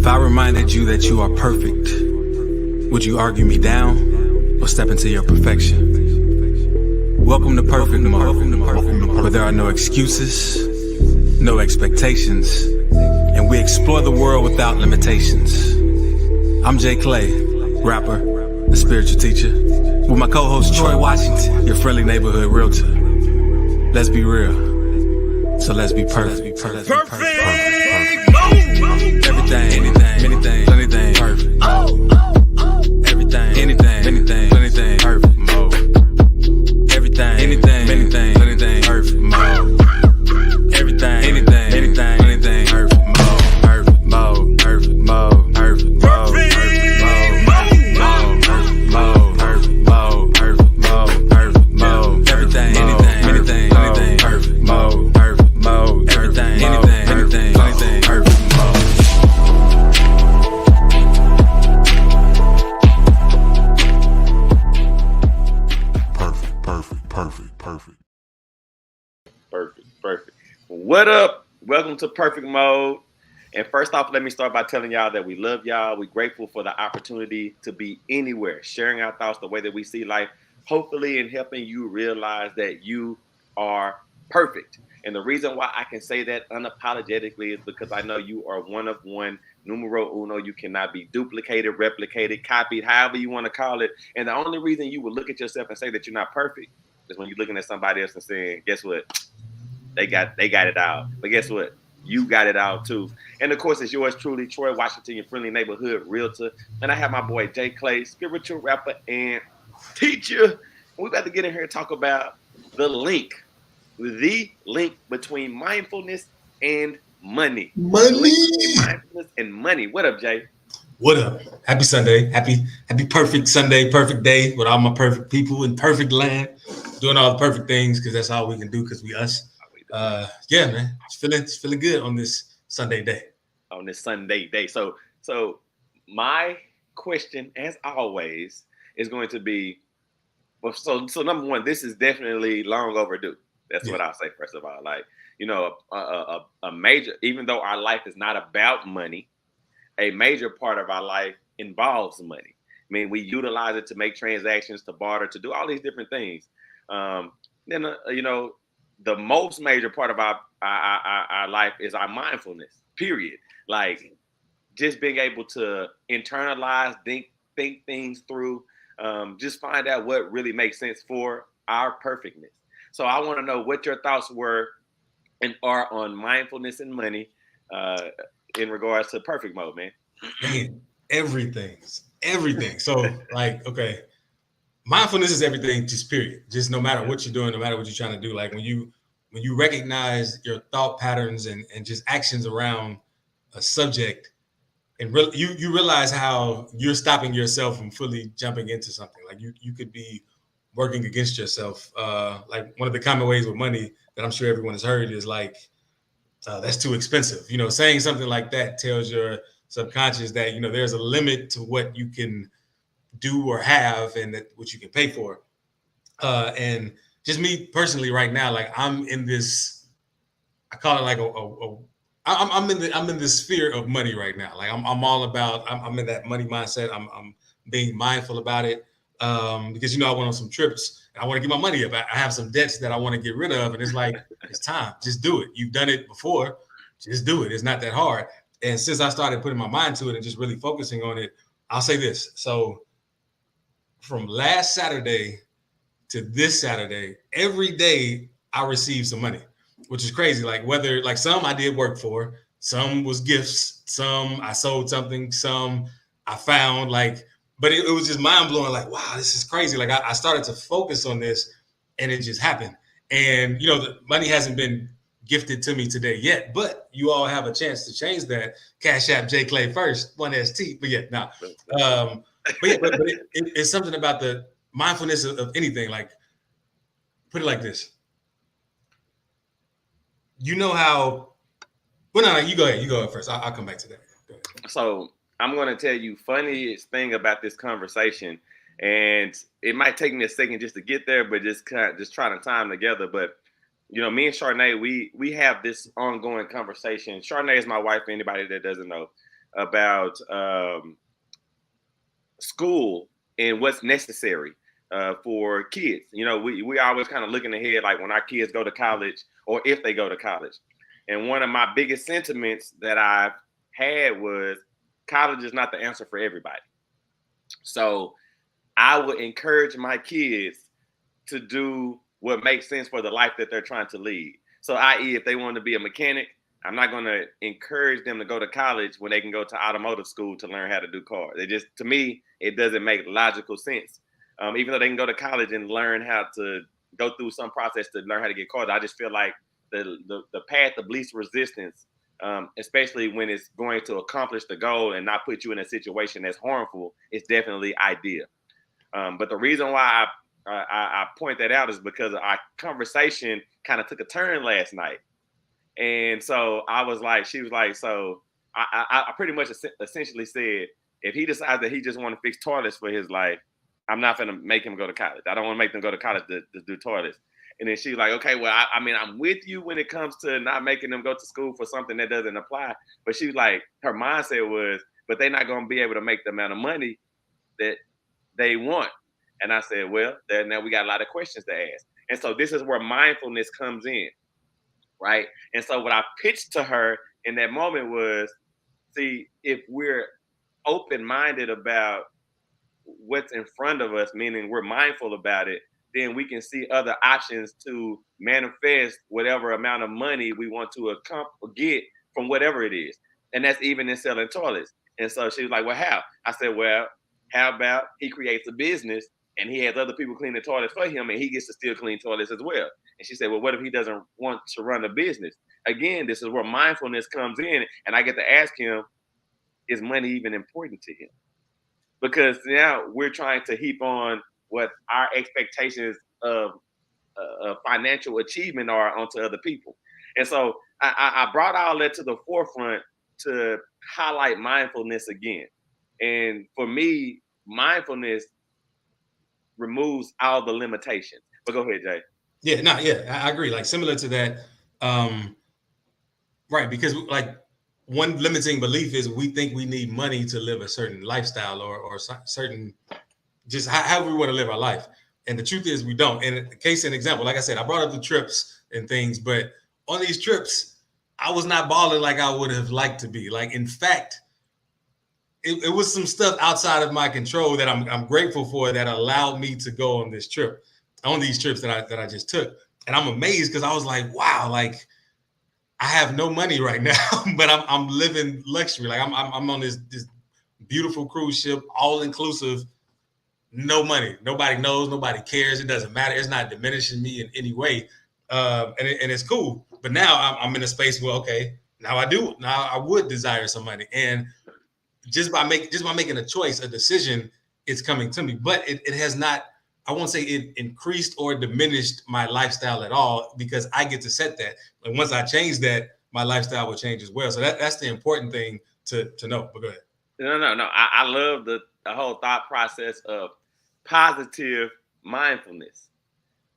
If I reminded you that you are perfect, would you argue me down or step into your perfection? Welcome to Perfect Mode, where there are no excuses, no expectations, and we explore the world without limitations. I'm Jay Clay, rapper and spiritual teacher, with my co-host Troy Washington, your friendly neighborhood realtor. Let's be real, so let's be perfect. Everything, anything, plenty things, perfect. Everything, anything, plenty things, perfect mode. Everything, anything, plenty things, perfect mode. Everything, anything, plenty things, perfect mode. Perfect mode, perfect mode, perfect mode, perfect mode, perfect mode, perfect mode, perfect mode. Everything, anything, plenty things, perfect mode, perfect mode. Everything, anything, plenty things, perfect mode. Perfect. What up? Welcome to Perfect Mode. And first off, let me start by telling y'all that we love y'all. We're grateful for the opportunity to be anywhere, sharing our thoughts the way that we see life, hopefully in helping you realize that you are perfect. And the reason why I can say that unapologetically is because I know you are one of one, numero uno. You cannot be duplicated, replicated, copied, however you want to call it. And the only reason you would look at yourself and say that you're not perfect is when you're looking at somebody else and saying, guess what? They got it out. But guess what? You got it out too. And of course, it's yours truly, Troy Washington, your friendly neighborhood realtor. And I have my boy Jay Clay, spiritual rapper and teacher. And we're about to get in here and talk about the link between mindfulness and money. Mindfulness and money. What up, Jay? What up? Happy Sunday. Happy perfect Sunday, perfect day with all my perfect people in perfect land, doing all the perfect things because that's all we can do because we us. Yeah, man. It's feeling good on this Sunday day. On this Sunday day. So my question, as always, is going to be, well, so number one, this is definitely long overdue. That's what I'll say, first of all. Like, you know, a major, even though our life is not about money, a major part of our life involves money. I mean, we utilize it to make transactions, to barter, to do all these different things. You know, the most major part of our life is our mindfulness, period. Like, just being able to internalize, think things through, just find out what really makes sense for our perfectness. So I want to know what your thoughts were and are on mindfulness and money in regards to perfect mode, man. Man, everything. So, like, okay, mindfulness is everything, just period. Just no matter what you're doing, no matter what you're trying to do. Like when you recognize your thought patterns and just actions around a subject, and you realize how you're stopping yourself from fully jumping into something. Like you could be working against yourself. Like one of the common ways with money that I'm sure everyone has heard is like, that's too expensive. You know, saying something like that tells your subconscious that, you know, there's a limit to what you can do or have and that what you can pay for. And just me personally right now, like I'm in this, I call it like I'm in this sphere of money right now. Like I'm all about, I'm in that money mindset. I'm being mindful about it. Because, you know, I went on some trips and I want to get my money up. I have some debts that I want to get rid of. And it's like, it's time, just do it. You've done it before, just do it. It's not that hard. And since I started putting my mind to it and just really focusing on it, I'll say this. So from last Saturday to this Saturday, every day I received some money, which is crazy. Like whether, like some I did work for, some was gifts, some I sold something, some I found, like, but it was just mind blowing. Like, wow, this is crazy. Like I started to focus on this and it just happened. And, you know, the money hasn't been gifted to me today yet, but you all have a chance to change that. Cash App J Clay first, 1ST. But yeah, no. But it's something about the mindfulness of anything. Like, put it like this. You know how, well, no, you go ahead. You go ahead first. I'll come back to that. So I'm going to tell you funniest thing about this conversation, and it might take me a second just to get there, but just trying to time together. But, you know, me and Charnay, we have this ongoing conversation. Charnay is my wife, for anybody that doesn't know. about school and what's necessary for kids. You know, we always kind of looking ahead, like when our kids go to college or if they go to college. And one of my biggest sentiments that I've had was college is not the answer for everybody. So I would encourage my kids to do what makes sense for the life that they're trying to lead. So, i.e., if they want to be a mechanic, I'm not going to encourage them to go to college when they can go to automotive school to learn how to do cars. It just, to me, it doesn't make logical sense. Even though they can go to college and learn how to go through some process to learn how to get cars, I just feel like the path of least resistance, especially when it's going to accomplish the goal and not put you in a situation that's harmful, is definitely ideal. But the reason why I point that out is because our conversation kind of took a turn last night. And so I was like, she was like, so I pretty much essentially said, if he decides that he just want to fix toilets for his life, I'm not going to make him go to college. I don't want to make them go to college to do toilets. And then she's like, okay, well, I mean, I'm with you when it comes to not making them go to school for something that doesn't apply. But she was like, her mindset was, but they're not going to be able to make the amount of money that they want. And I said, well, now we got a lot of questions to ask. And so this is where mindfulness comes in, right? And so what I pitched to her in that moment was, see, if we're open-minded about what's in front of us, meaning we're mindful about it, then we can see other options to manifest whatever amount of money we want to get from whatever it is. And that's even in selling toilets. And so she was like, well, how? I said, well, how about he creates a business and he has other people clean the toilets for him and he gets to still clean toilets as well. And she said, well, what if he doesn't want to run a business? Again, this is where mindfulness comes in. And I get to ask him, is money even important to him? Because now we're trying to heap on what our expectations of financial achievement are onto other people. And so I brought all that to the forefront to highlight mindfulness again. And for me, mindfulness removes all the limitations. But go ahead, Jay. Yeah, no, yeah, I agree. Like similar to that, right? Because like one limiting belief is we think we need money to live a certain lifestyle or certain just how we want to live our life. And the truth is we don't. And case in example, like I said, I brought up the trips and things, but on these trips, I was not balling like I would have liked to be. Like, in fact, it was some stuff outside of my control that I'm grateful for that allowed me to go on these trips that I just took. And I'm amazed because I was like, wow, like I have no money right now, but I'm living luxury. Like I'm on this beautiful cruise ship, all inclusive, no money. Nobody knows, nobody cares. It doesn't matter. It's not diminishing me in any way. And it's cool. But now I'm in a space where, okay, now I would desire some money. And just by making a choice, a decision, it's coming to me. But it has not, I won't say it increased or diminished my lifestyle at all because I get to set that. And once I change that, my lifestyle will change as well. So that's the important thing to know. But go ahead. No. I love the whole thought process of positive mindfulness.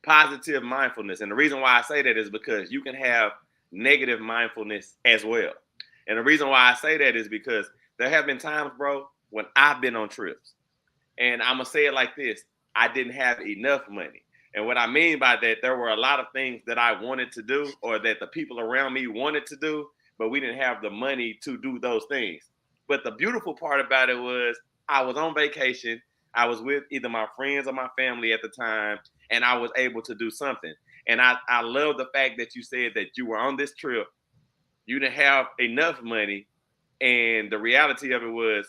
Positive mindfulness. And the reason why I say that is because you can have negative mindfulness as well. And the reason why I say that is because there have been times, bro, when I've been on trips. And I'm going to say it like this. I didn't have enough money. And what I mean by that, there were a lot of things that I wanted to do or that the people around me wanted to do, but we didn't have the money to do those things. But the beautiful part about it was I was on vacation. I was with either my friends or my family at the time, and I was able to do something. And I love the fact that you said that you were on this trip. You didn't have enough money. And the reality of it was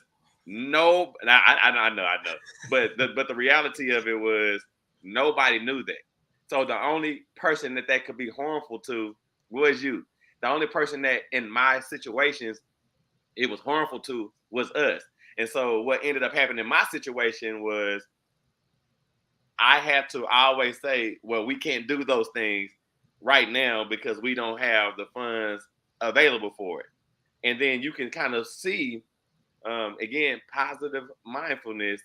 no, I know. But the reality of it was nobody knew that. So the only person that could be harmful to was you. The only person that in my situations it was harmful to was us. And so what ended up happening in my situation was I had to always say, well, we can't do those things right now because we don't have the funds available for it. And then you can kind of see, again, positive mindfulness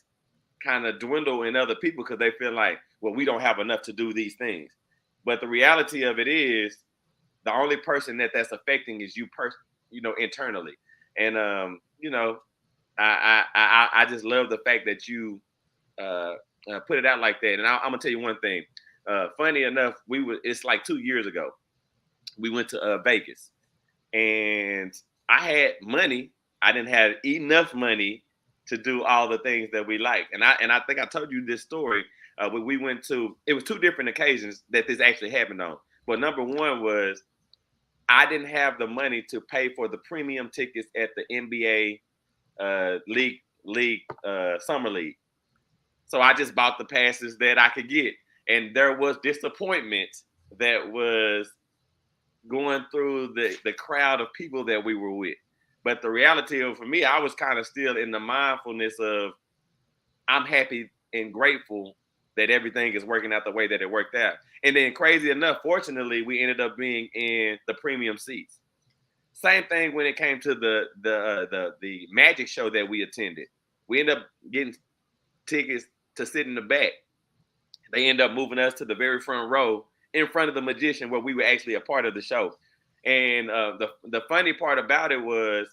kind of dwindle in other people because they feel like, well, we don't have enough to do these things. But the reality of it is the only person that's affecting is you internally. And you know, I just love the fact that you put it out like that. And I'm gonna tell you one thing. Funny enough, it's like 2 years ago. We went to Vegas, and I had money. I didn't have enough money to do all the things that we like. And I think I told you this story. When we went to, it was 2 different occasions that this actually happened on. But number one was I didn't have the money to pay for the premium tickets at the NBA league summer league. So I just bought the passes that I could get. And there was disappointment that was going through the crowd of people that we were with. But the reality of, for me, I was kind of still in the mindfulness of I'm happy and grateful that everything is working out the way that it worked out. And then crazy enough, fortunately, we ended up being in the premium seats. Same thing when it came to the magic show that we attended. We ended up getting tickets to sit in the back. They ended up moving us to the very front row in front of the magician, where we were actually a part of the show. And the funny part about it was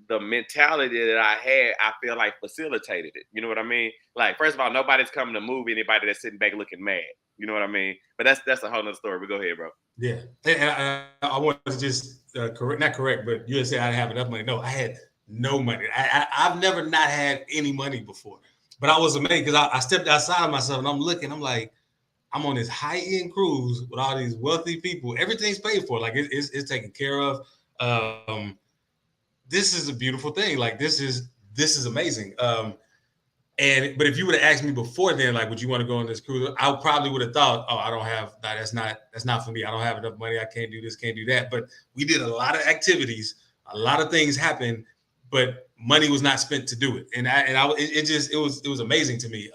the mentality that I had, I feel like facilitated it. You know what I mean? Like, first of all, nobody's coming to move anybody that's sitting back looking mad. You know what I mean? But that's a whole nother story. But go ahead, bro. Yeah. And I want to just not correct, but you said I didn't have enough money. No, I had no money. I've never not had any money before. But I was amazed because I stepped outside of myself and I'm looking, I'm like, I'm on this high-end cruise with all these wealthy people. Everything's paid for. Like it's taken care of. This is a beautiful thing. Like this is amazing. But if you would have asked me before then, like, would you want to go on this cruise? I probably would have thought, oh, I don't have that. That's not for me. I don't have enough money. I can't do this, can't do that. But we did a lot of activities. A lot of things happened, but money was not spent to do it. It was amazing to me.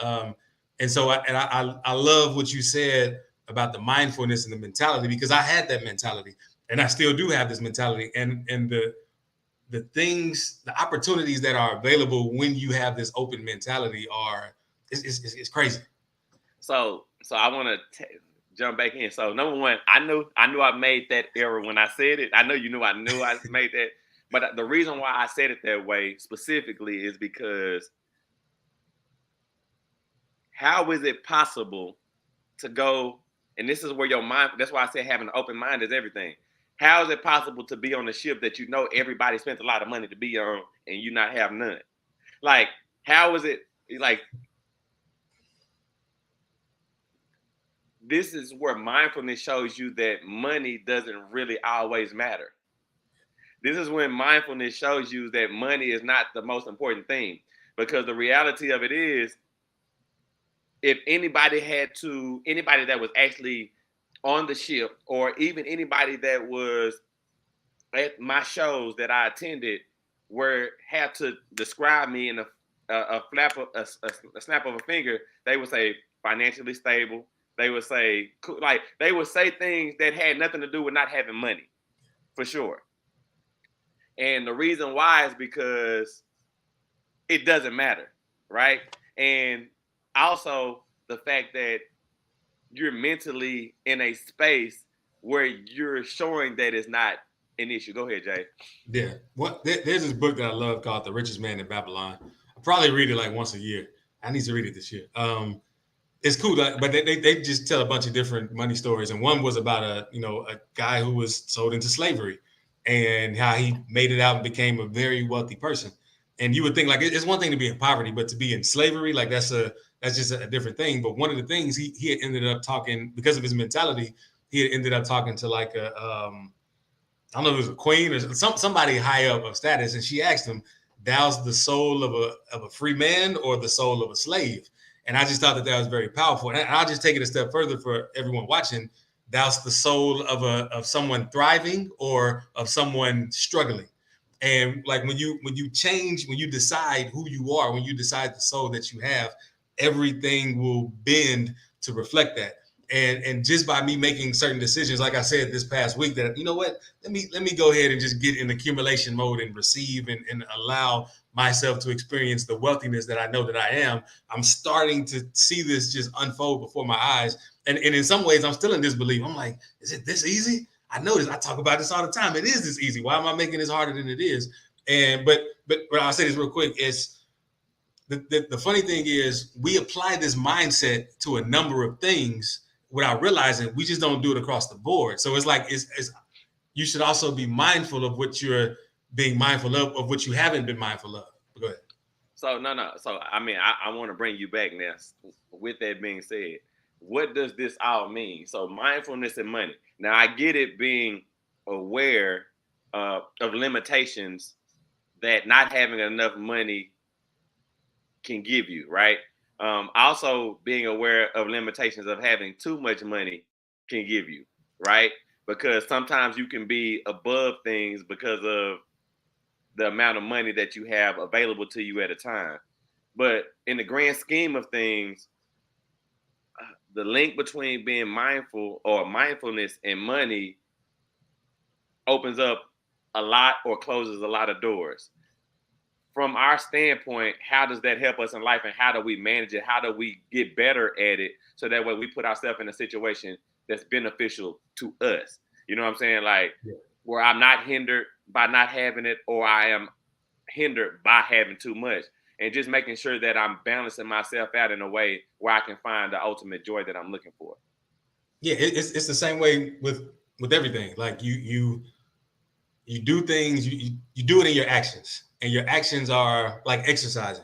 And so I love what you said about the mindfulness and the mentality, because I had that mentality and I still do have this mentality, and the things, the opportunities that are available when you have this open mentality it's crazy. So I want to jump back in. So number one, I knew I made that error when I said it. I know you knew I made that. But the reason why I said it that way specifically is because how is it possible to go, and this is where your mind, that's why I said having an open mind is everything. How is it possible to be on a ship that you know everybody spent a lot of money to be on and you not have none? Like, how is it, like, this is where mindfulness shows you that money doesn't really always matter. This is when mindfulness shows you that money is not the most important thing, because the reality of it is, if anybody that was actually on the ship, or even anybody that was at my shows that I attended, had to describe me in a snap of a finger, they would say financially stable. They would say, like, they would say things that had nothing to do with not having money, for sure. And the reason why is because it doesn't matter, right? And also the fact that you're mentally in a space where you're showing that it's not an issue. Go ahead, Jay. Yeah. There's this book that I love called The Richest Man in Babylon. I probably read it like once a year. I need to read it this year. It's cool, but they just tell a bunch of different money stories. And one was about a guy who was sold into slavery and how he made it out and became a very wealthy person. And you would think, like, it's one thing to be in poverty, but to be in slavery, like that's just a different thing. But one of the things he had ended up talking, because of his mentality, he had ended up talking to like I don't know if it was a queen or somebody high up of status, and she asked him, "Thou's the soul of a free man or the soul of a slave?" And I just thought that was very powerful. And I'll just take it a step further for everyone watching. Thou's the soul of someone thriving or of someone struggling. And like when you change, when you decide who you are, when you decide the soul that you have, everything will bend to reflect that. And just by me making certain decisions, like I said this past week, that, you know what, let me go ahead and just get in accumulation mode and receive and allow myself to experience the wealthiness that I know that I am. I'm starting to see this just unfold before my eyes. And in some ways, I'm still in disbelief. I'm like, is it this easy? I know this. I talk about this all the time. It is this easy. Why am I making this harder than it is? And but I'll say this real quick. It's the funny thing is we apply this mindset to a number of things without realizing we just don't do it across the board. So it's like it's you should also be mindful of what you're being mindful of what you haven't been mindful of. Go ahead. So no. So I mean, I want to bring you back now. With that being said, what does this all mean? So mindfulness and money. Now I get it being aware of limitations that not having enough money can give you, right? Also being aware of limitations of having too much money can give you, right? Because sometimes you can be above things because of the amount of money that you have available to you at a time. But in the grand scheme of things, the link between being mindful or mindfulness and money opens up a lot or closes a lot of doors. From our standpoint, how does that help us in life, and how do we manage it? How do we get better at it so that way we put ourselves in a situation that's beneficial to us? You know what I'm saying? Like where I'm not hindered by not having it, or I am hindered by having too much, and just making sure that I'm balancing myself out in a way where I can find the ultimate joy that I'm looking for. Yeah, it's the same way with everything. Like you do things, you do it in your actions, and your actions are like exercising.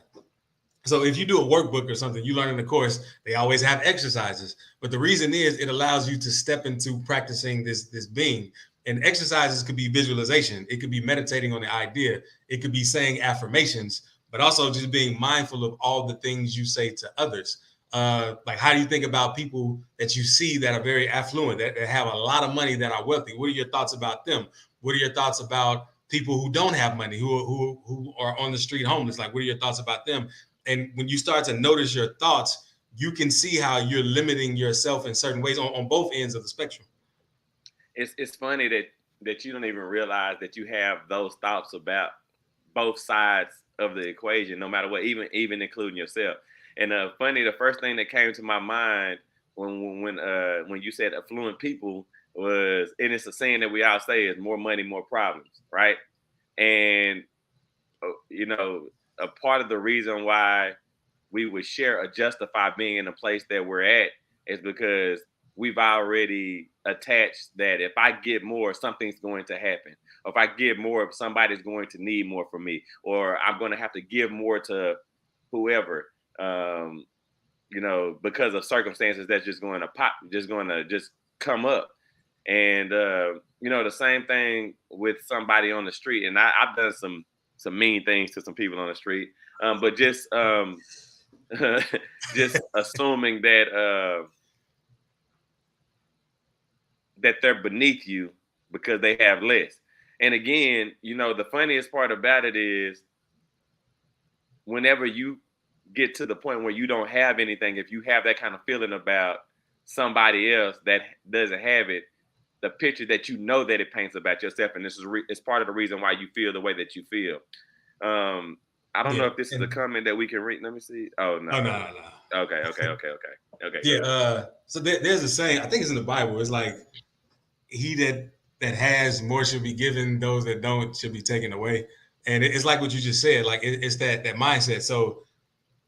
So if you do a workbook or something, you learn in the course, they always have exercises. But the reason is it allows you to step into practicing this being. And exercises could be visualization. It could be meditating on the idea. It could be saying affirmations, but also just being mindful of all the things you say to others. Like, how do you think about people that you see that are very affluent, that have a lot of money, that are wealthy? What are your thoughts about them? What are your thoughts about people who don't have money, who are on the street homeless? Like, what are your thoughts about them? And when you start to notice your thoughts, you can see how you're limiting yourself in certain ways on both ends of the spectrum. It's funny that you don't even realize that you have those thoughts about both sides of the equation, no matter what, even including yourself. And funny, the first thing that came to my mind when you said affluent people was, and it's a saying that we all say, is more money, more problems, right? And you know, a part of the reason why we would share or justify being in the place that we're at is because we've already attached that if I get more, something's going to happen. Or if I get more, somebody's going to need more from me, or I'm going to have to give more to whoever, you know, because of circumstances that's just going to just come up. And, you know, the same thing with somebody on the street. And I've done some mean things to some people on the street, but just just assuming that that they're beneath you because they have less. And again, you know, the funniest part about it is whenever you get to the point where you don't have anything, if you have that kind of feeling about somebody else that doesn't have it, the picture that you know that it paints about yourself, and this is it's part of the reason why you feel the way that you feel. I don't know if this is a comment that we can read. Let me see. Oh no. Oh no. Okay. Yeah. So there's a saying, I think it's in the Bible. It's like, he that has more should be given; those that don't should be taken away. And it's like what you just said. Like it's that mindset. So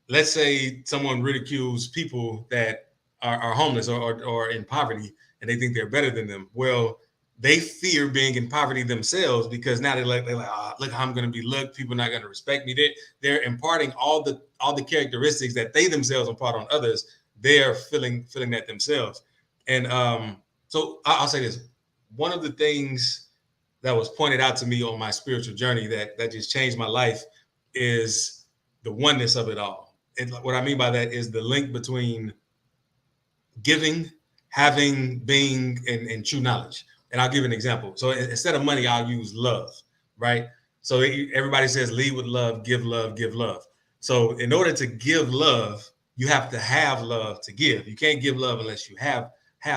let's say someone ridicules people that are homeless or in poverty, and they think they're better than them. Well, they fear being in poverty themselves, because now they're like, oh, look how I'm going to be looked. People are not going to respect me. They're imparting all the characteristics that they themselves impart on others. They're feeling that themselves. And so I'll say this. One of the things that was pointed out to me on my spiritual journey that just changed my life is the oneness of it all. And what I mean by that is the link between giving, having, being, and true knowledge. And I'll give an example. So instead of money, I'll use love, right? So everybody says, lead with love, give love, give love. So in order to give love, you have to have love to give. You can't give love unless you have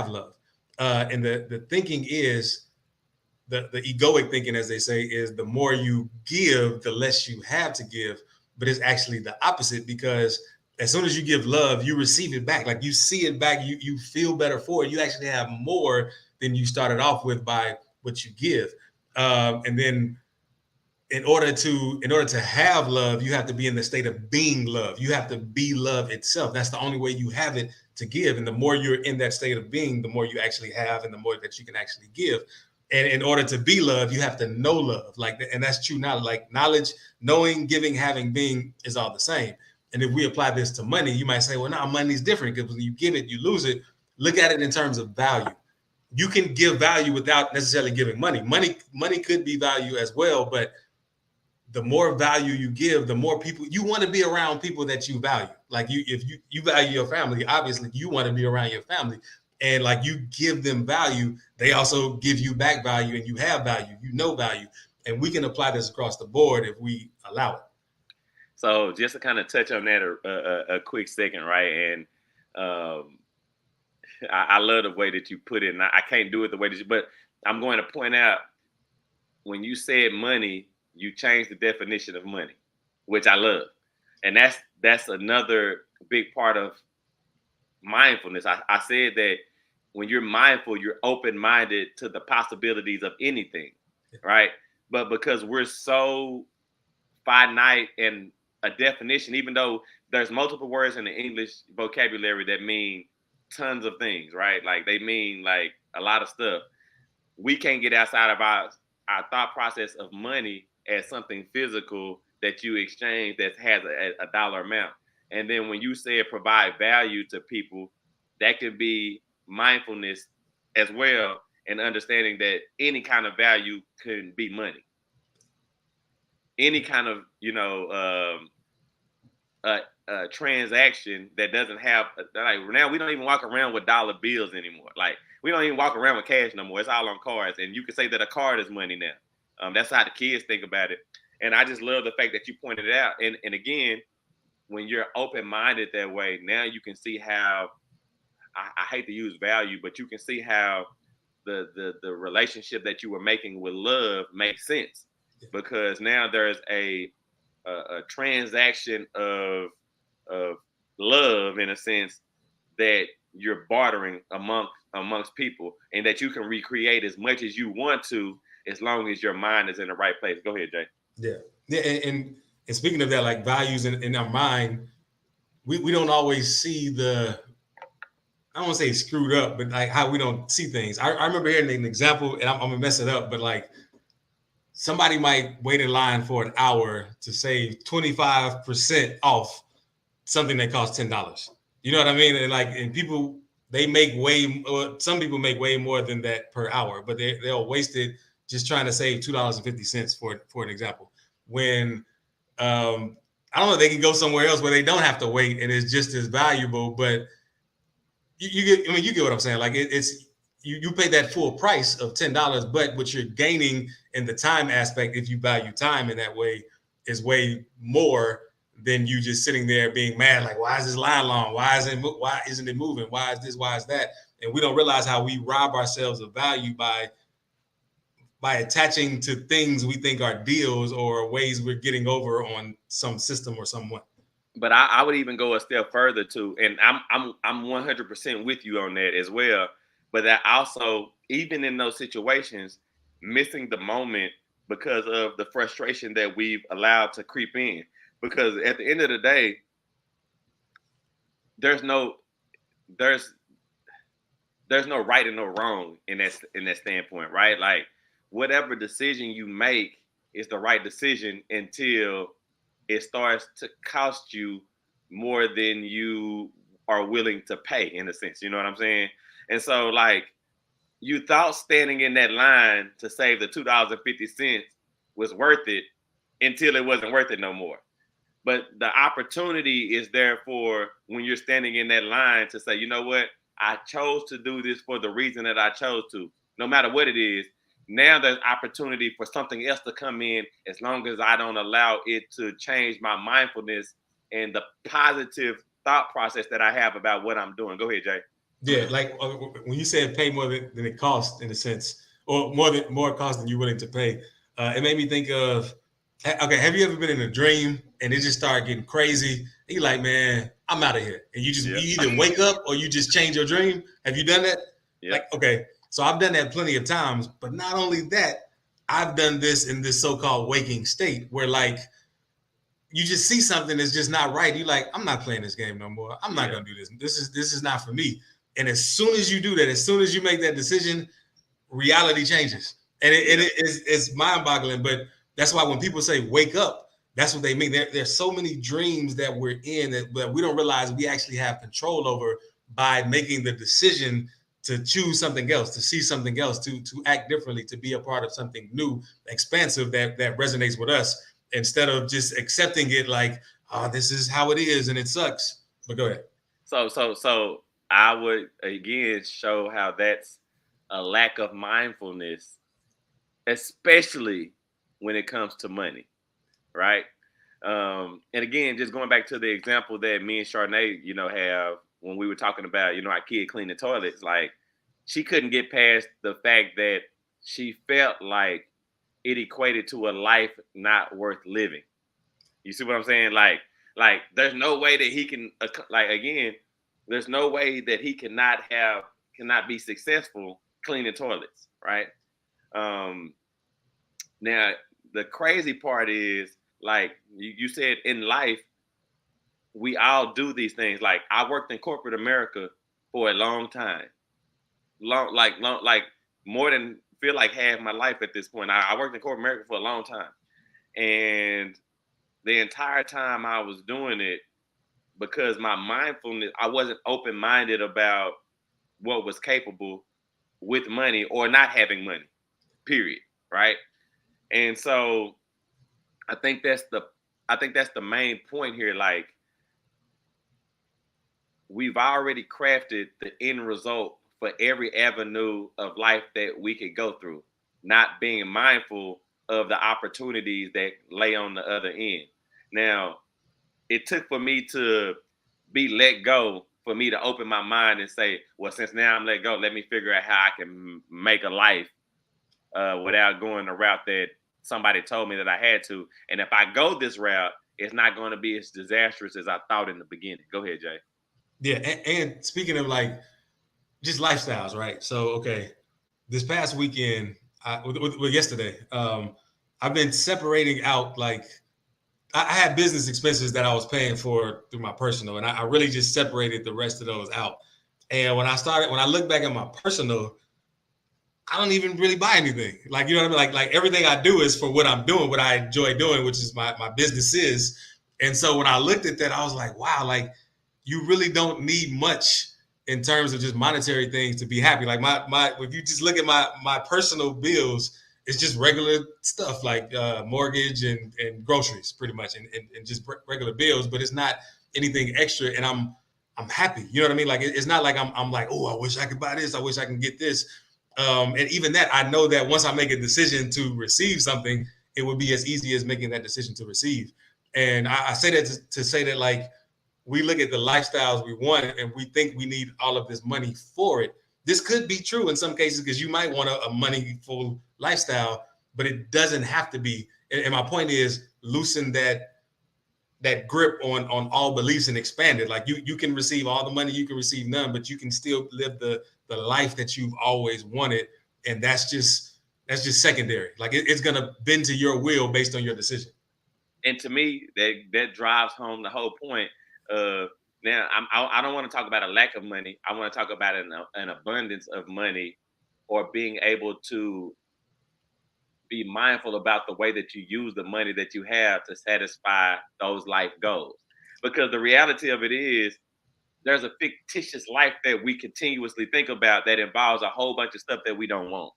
love. And the thinking is, the egoic thinking, as they say, is the more you give, the less you have to give. But it's actually the opposite, because as soon as you give love, you receive it back. Like, you see it back, you feel better for it. You actually have more than you started off with by what you give. And then in order to have love, you have to be in the state of being love. You have to be love itself. That's the only way you have it to give. And the more you're in that state of being, the more you actually have, and the more that you can actually give. And in order to be love, you have to know love. Like, and that's true now. Like knowledge, knowing, giving, having, being is all the same. And if we apply this to money, you might say, well, no, money's different because when you give it, you lose it. Look at it in terms of value. You can give value without necessarily giving money. Money could be value as well, but the more value you give, the more people you want to be around, people that you value. Like if you value your family, obviously you want to be around your family, and like you give them value, they also give you back value, and you have value, value, and we can apply this across the board if we allow it. So just to kind of touch on that a quick second, right? And I love the way that you put it, and I can't do it the way that but I'm going to point out when you said money, you changed the definition of money, which I love. And that's another big part of mindfulness. I said that when you're mindful, you're open-minded to the possibilities of anything, right? But because we're so finite in a definition, even though there's multiple words in the English vocabulary that mean tons of things, right? Like they mean like a lot of stuff. We can't get outside of our thought process of money as something physical that you exchange that has a dollar amount. And then when you say provide value to people, that could be mindfulness as well, and understanding that any kind of value can be money. Any kind of, transaction that doesn't have, like now we don't even walk around with dollar bills anymore. Like we don't even walk around with cash no more. It's all on cards. And you can say that a card is money now. That's how the kids think about it. And I just love the fact that you pointed it out. And again, when you're open-minded that way, now you can see how, I hate to use value, but you can see how the relationship that you were making with love makes sense. Because now there's a transaction of love, in a sense, that you're bartering amongst people, and that you can recreate as much as you want to, as long as your mind is in the right place. Go ahead, Jay. Yeah. And speaking of that, like values in our mind, we don't always see I don't want to say screwed up, but like how we don't see things. I remember hearing an example, and I'm gonna mess it up, but like somebody might wait in line for an hour to save 25% off something that costs $10. You know what I mean? And people, some people make way more than that per hour, but they'll waste it just trying to save $2.50 for an example. When I don't know, they can go somewhere else where they don't have to wait and it's just as valuable. But you get what I'm saying. Like it's you pay that full price of $10, but what you're gaining in the time aspect, if you value time in that way, is way more than you just sitting there being mad. Like, why is this line long? Why isn't it moving? Why is this? Why is that? And we don't realize how we rob ourselves of value by attaching to things we think are deals or ways we're getting over on some system or someone. But I would even go a step further too, and I'm 100% with you on that as well. But that also, even in those situations, missing the moment because of the frustration that we've allowed to creep in. Because at the end of the day, there's no right and no wrong in that standpoint, right? Like whatever decision you make is the right decision until it starts to cost you more than you are willing to pay, in a sense. You know what I'm saying? And so, like, you thought standing in that line to save the $2.50 was worth it until it wasn't worth it no more. But the opportunity is there for when you're standing in that line to say, you know what? I chose to do this for the reason that I chose to, no matter what it is. Now there's opportunity for something else to come in, as long as I don't allow it to change my mindfulness and the positive thought process that I have about what I'm doing. Go ahead, Jay. Yeah, like when you said pay more than it costs, in a sense, or more cost than you're willing to pay, it made me think of, okay, have you ever been in a dream and it just started getting crazy? And you're like, man, I'm out of here. And you either wake up or you just change your dream. Have you done that? Yeah. Like, okay, so I've done that plenty of times, but not only that, I've done this in this so-called waking state where like you just see something that's just not right. You like, I'm not playing this game no more. I'm not gonna do this. This is not for me. And as soon as you do that, as soon as you make that decision, reality changes. And it's mind-boggling. But that's why when people say wake up, that's what they mean. There's so many dreams that we're in that we don't realize we actually have control over by making the decision to choose something else, to see something else, to act differently, to be a part of something new, expansive that resonates with us, instead of just accepting it like, oh, this is how it is and it sucks. But go ahead. So I would again show how that's a lack of mindfulness, especially when it comes to money, right? And again, just going back to the example that me and Charnay, have when we were talking about, our kid cleaning toilets, like she couldn't get past the fact that she felt like it equated to a life not worth living. You see what I'm saying? Like there's no way that he can, like, again, there's no way that he cannot be successful cleaning toilets, right? Um, Now, the crazy part is, like you said, in life, we all do these things. Like I worked in corporate America for a long time, like more than feel like half my life at this point. I worked in corporate America for a long time, and the entire time I was doing it, because my mindfulness, I wasn't open minded about what was capable with money or not having money. Period. Right. And so I think that's the I think that's the main point here. Like we've already crafted the end result for every avenue of life that we could go through, not being mindful of the opportunities that lay on the other end. Now, it took for me to be let go, for me to open my mind and say, well, since now I'm let go, let me figure out how I can make a life without going the route that somebody told me that I had to. And if I go this route, it's not going to be as disastrous as I thought in the beginning. Go ahead, Jay. Yeah, and speaking of like just lifestyles, right? So okay, this past weekend, yesterday, I've been separating out like I had business expenses that I was paying for through my personal, and I really just separated the rest of those out. And when I look back at my personal, I don't even really buy anything. Like, you know what I mean? Like everything I do is for what I'm doing, what I enjoy doing, which is my business is. And so when I looked at that, I was like, wow, like you really don't need much in terms of just monetary things to be happy. Like my if you just look at my personal bills, it's just regular stuff like mortgage and groceries pretty much and just regular bills, but it's not anything extra. And I'm happy. You know what I mean? Like it's not like I'm like, oh, I wish I could buy this. I wish I can get this. And even that, I know that once I make a decision to receive something, it would be as easy as making that decision to receive. And I say that to say that like we look at the lifestyles we want and we think we need all of this money for it. This could be true in some cases because you might want a moneyful lifestyle, but it doesn't have to be. And my point is loosen that grip on all beliefs and expand it. Like you can receive all the money, you can receive none, but you can still live the life that you've always wanted. And that's just secondary. Like it's gonna bend to your will based on your decision. And to me, that drives home the whole point of now. I don't want to talk about a lack of money. I want to talk about an abundance of money, or being able to be mindful about the way that you use the money that you have to satisfy those life goals. Because the reality of it is, there's a fictitious life that we continuously think about that involves a whole bunch of stuff that we don't want.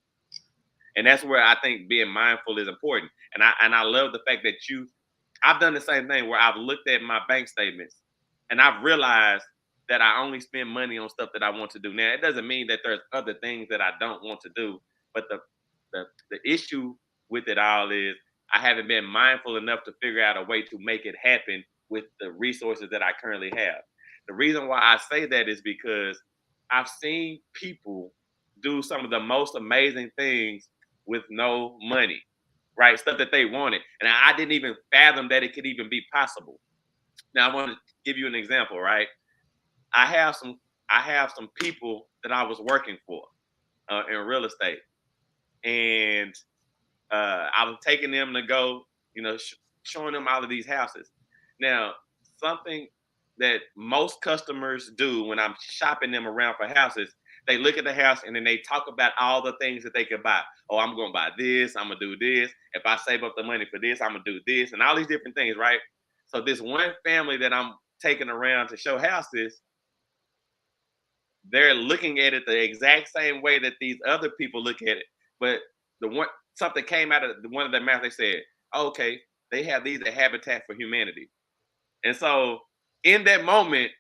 And that's where I think being mindful is important. And I love the fact that I've done the same thing where I've looked at my bank statements and I've realized that I only spend money on stuff that I want to do. Now, it doesn't mean that there's other things that I don't want to do, but the issue with it all is I haven't been mindful enough to figure out a way to make it happen with the resources that I currently have. The reason why I say that is because I've seen people do some of the most amazing things with no money, right? Stuff that they wanted. And I didn't even fathom that it could even be possible. Now I want to give you an example, right? I have some I have some people that I was working for in real estate, and I was taking them to go, showing them all of these houses. Now, something that most customers do when I'm shopping them around for houses, they look at the house and then they talk about all the things that they could buy. Oh, I'm going to buy this. I'm going to do this. If I save up the money for this, I'm going to do this, and all these different things, right? So this one family that I'm taking around to show houses, they're looking at it the exact same way that these other people look at it. But the one something came out of one of their mouths. They said, oh, "Okay, they have these at Habitat for Humanity." And so in that moment,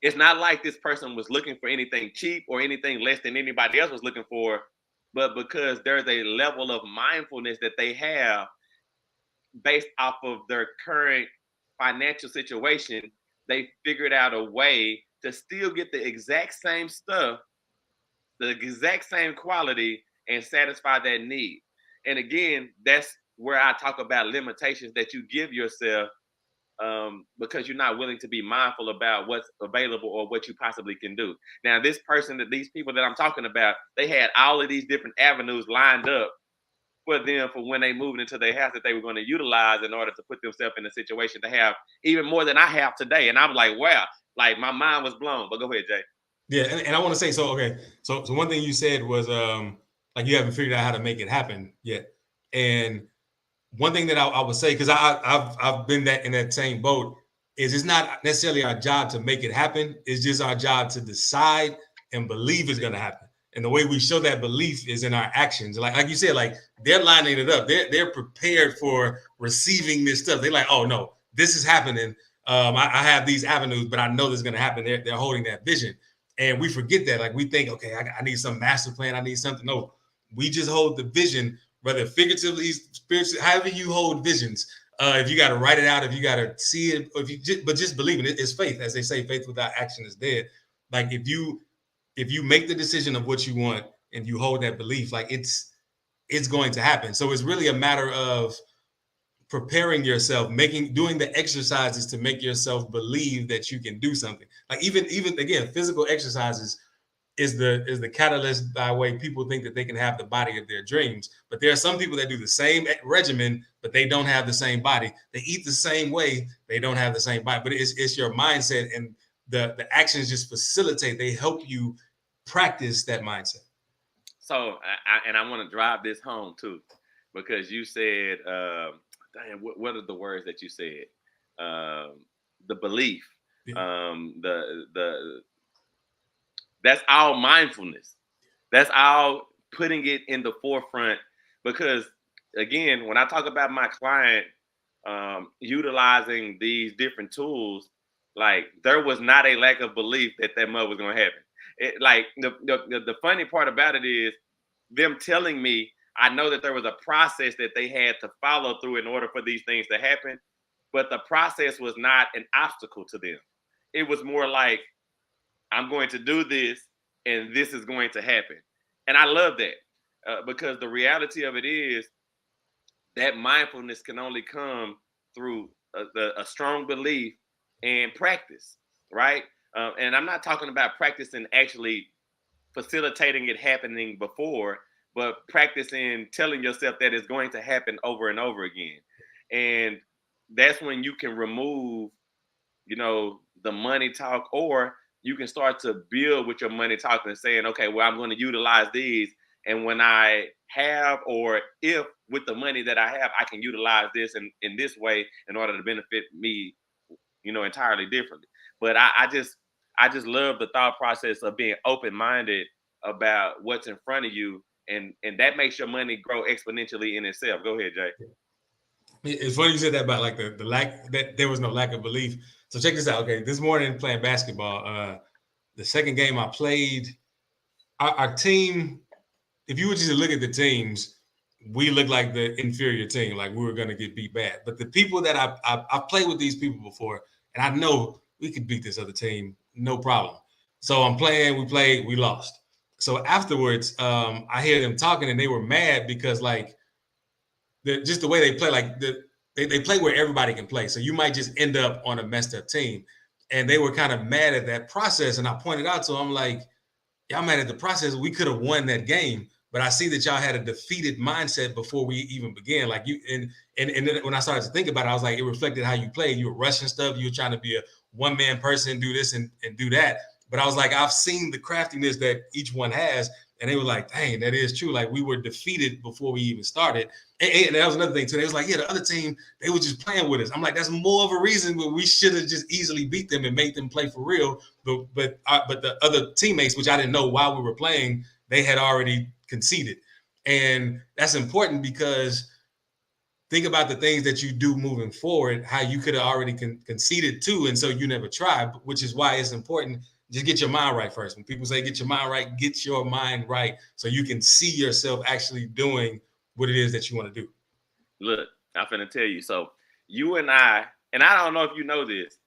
it's not like this person was looking for anything cheap or anything less than anybody else was looking for, but because there's a level of mindfulness that they have based off of their current financial situation, they figured out a way to still get the exact same stuff, the exact same quality, and satisfy that need. And again, that's where I talk about limitations that you give yourself, because you're not willing to be mindful about what's available or what you possibly can do. Now, this person, that these people that I'm talking about, they had all of these different avenues lined up for them for when they moved into their house that they were going to utilize in order to put themselves in a situation to have even more than I have today. And I'm like, wow, like my mind was blown. But go ahead, Jay. Yeah, and I want to say, so okay, so one thing you said was like you haven't figured out how to make it happen yet. And one thing that I would say, because I've been in that same boat, is it's not necessarily our job to make it happen. It's just our job to decide and believe it's going to happen. And the way we show that belief is in our actions. Like you said, like they're lining it up. They're prepared for receiving this stuff. They're like, oh no, this is happening. I have these avenues, but I know this is going to happen. They're holding that vision. And we forget that. Like we think, okay, I need some master plan. I need something. No, we just hold the vision, whether figuratively, spiritually, however you hold visions. If you got to write it out, if you got to see it, or if you just believe in it, it's faith. As they say, faith without action is dead. Like if you make the decision of what you want and you hold that belief, like it's going to happen. So it's really a matter of preparing yourself, doing the exercises to make yourself believe that you can do something. Like even again, physical exercises is the catalyst by way people think that they can have the body of their dreams. But there are some people that do the same regimen, but they don't have the same body. They eat the same way, they don't have the same body. But it's your mindset, and the actions just facilitate. They help you practice that mindset. So, I want to drive this home too, because you said, what are the words that you said? The belief, Yeah. That's all mindfulness. That's all putting it in the forefront. Because again, when I talk about my client utilizing these different tools, like there was not a lack of belief that mother was going to happen. Like the funny part about it is them telling me, I know that there was a process that they had to follow through in order for these things to happen, but the process was not an obstacle to them. It was more like, I'm going to do this and this is going to happen. And I love that because the reality of it is that mindfulness can only come through a strong belief and practice, right? And I'm not talking about practicing actually facilitating it happening before, but practicing telling yourself that it's going to happen over and over again. And that's when you can remove, the money talk, or you can start to build with your money talk and saying, okay, well, I'm going to utilize these. And when I have, or if with the money that I have, I can utilize this in this way in order to benefit me, entirely differently. But I just love the thought process of being open-minded about what's in front of you. And that makes your money grow exponentially in itself. Go ahead, Jay. It's funny you said that about like the lack, that there was no lack of belief. So check this out. Okay, this morning playing basketball, the second game I played, our team, if you would just look at the teams, we look like the inferior team, like we were going to get beat bad. But the people that I've played with these people before, and I know we could beat this other team, no problem. So I'm playing, we played, we lost. So afterwards, I hear them talking, and they were mad because like just the way they play, like they play where everybody can play. So you might just end up on a messed up team. And they were kind of mad at that process. And I pointed out to them, like, y'all mad at the process. We could have won that game, but I see that y'all had a defeated mindset before we even began. Like you, and then when I started to think about it, I was like, it reflected how you played. You were rushing stuff. You were trying to be a one-man person, do this and do that. But I was like, I've seen the craftiness that each one has. And they were like, dang, that is true. Like we were defeated before we even started. And that was another thing too. They was like, yeah, the other team, they were just playing with us. I'm like, that's more of a reason where we should have just easily beat them and made them play for real. But the other teammates, which I didn't know while we were playing, they had already conceded. And that's important because think about the things that you do moving forward, how you could have already conceded to, and so you never tried, which is why it's important. Just get your mind right first. When people say get your mind right, get your mind right so you can see yourself actually doing what it is that you want to do. Look, I'm finna tell you. So you and I don't know if you know this,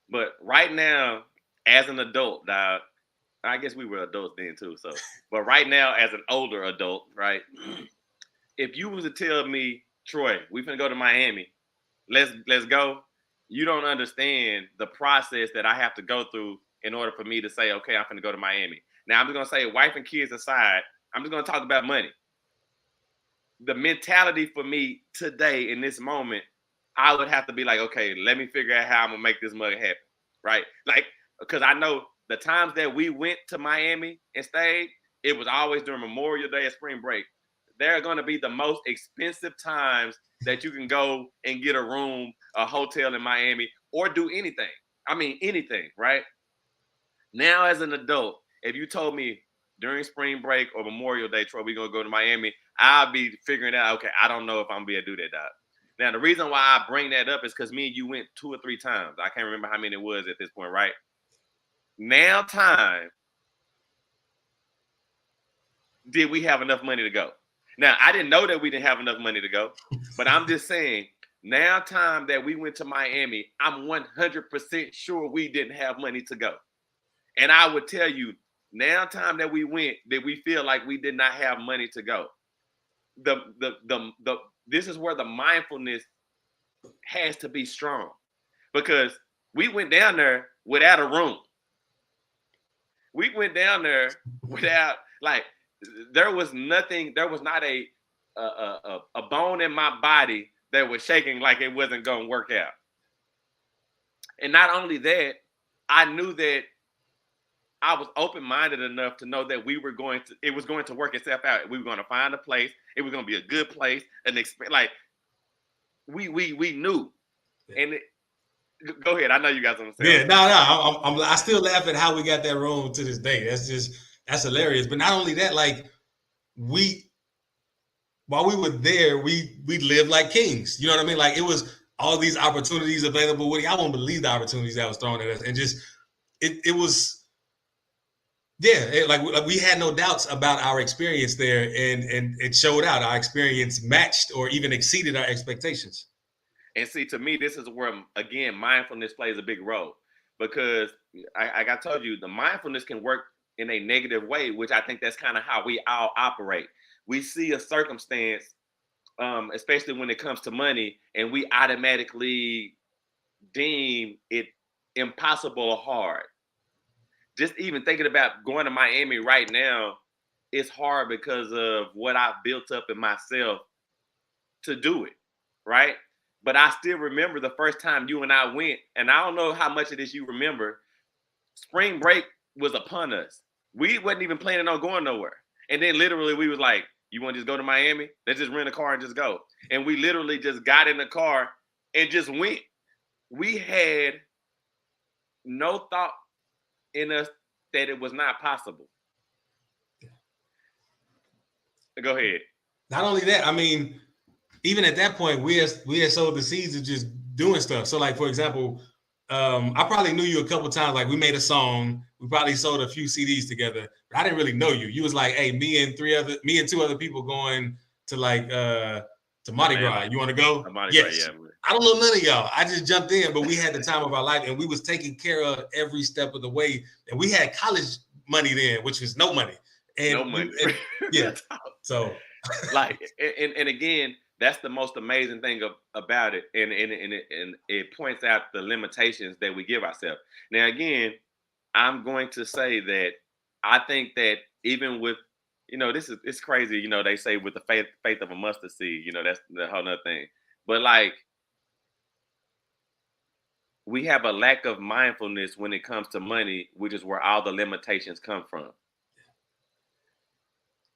but right now, as an adult, dog, I guess we were adults then too. So, but right now, as an older adult, right? If you was to tell me, Troy, we finna go to Miami, let's go. You don't understand the process that I have to go through in order for me to say, okay, I'm finna go to Miami. Now I'm just gonna say, wife and kids aside, I'm just gonna talk about money. The mentality for me today in this moment, I would have to be like, okay, let me figure out how I'm gonna make this mug happen, right? Like, because I know the times that we went to Miami and stayed, it was always during Memorial Day and spring break. They're going to be the most expensive times that you can go and get a room, a hotel in Miami, or do anything. I mean, anything, right? Now, as an adult, if you told me during spring break or Memorial Day, Troy, we're going to go to Miami, I'll be figuring out, okay, I don't know if I'm going to be able to do that, Doc. Now, the reason why I bring that up is because me and you went 2 or 3 times. I can't remember how many it was at this point, right? Now time, did we have enough money to go? Now, I didn't know that we didn't have enough money to go, but I'm just saying, now time that we went to Miami, I'm 100% sure we didn't have money to go. And I would tell you, now time that we went, did we feel like we did not have money to go? This is where the mindfulness has to be strong, because we went down there without a room. We went down there without, like, there was nothing, there was not a bone in my body that was shaking like it wasn't going to work out. And not only that, I knew that I was open-minded enough to know that it was going to work itself out. We were going to find a place. It was going to be a good place. And we knew. And go ahead. I know you guys understand. Yeah, no. I still laugh at how we got that room to this day. That's hilarious. But not only that, like while we were there, we lived like kings. You know what I mean? Like it was all these opportunities available. Woody, I won't believe the opportunities that was thrown at us, and just it was. Yeah, like we had no doubts about our experience there, and it showed out. Our experience matched or even exceeded our expectations. And see, to me, this is where, again, mindfulness plays a big role, because like I told you, the mindfulness can work in a negative way, which I think that's kind of how we all operate. We see a circumstance, especially when it comes to money, and we automatically deem it impossible or hard. Just even thinking about going to Miami right now, it's hard because of what I've built up in myself to do it, right? But I still remember the first time you and I went, and I don't know how much of this you remember. Spring break was upon us. We wasn't even planning on going nowhere. And then literally we was like, you want to just go to Miami? Let's just rent a car and just go. And we literally just got in the car and just went. We had no thought in us that it was not possible. Go ahead. Not only that, I mean, even at that point, we had sowed the seeds of just doing stuff. So, like for example, I probably knew you a couple times. Like we made a song, we probably sold a few CDs together, but I didn't really know you. You was like, hey, me and 2 other people going to like to Mardi Gras. You want to go? Yes. Gras, yeah. I don't know none of y'all. I just jumped in, but we had the time of our life, and we was taking care of every step of the way. And we had college money then, which was no money. And no money. Yeah. So, like, and again, that's the most amazing thing about it, and it points out the limitations that we give ourselves. Now, again, I'm going to say that I think that even with it's crazy. They say with the faith of a mustard seed. That's the whole nother thing. But like, we have a lack of mindfulness when it comes to money, which is where all the limitations come from.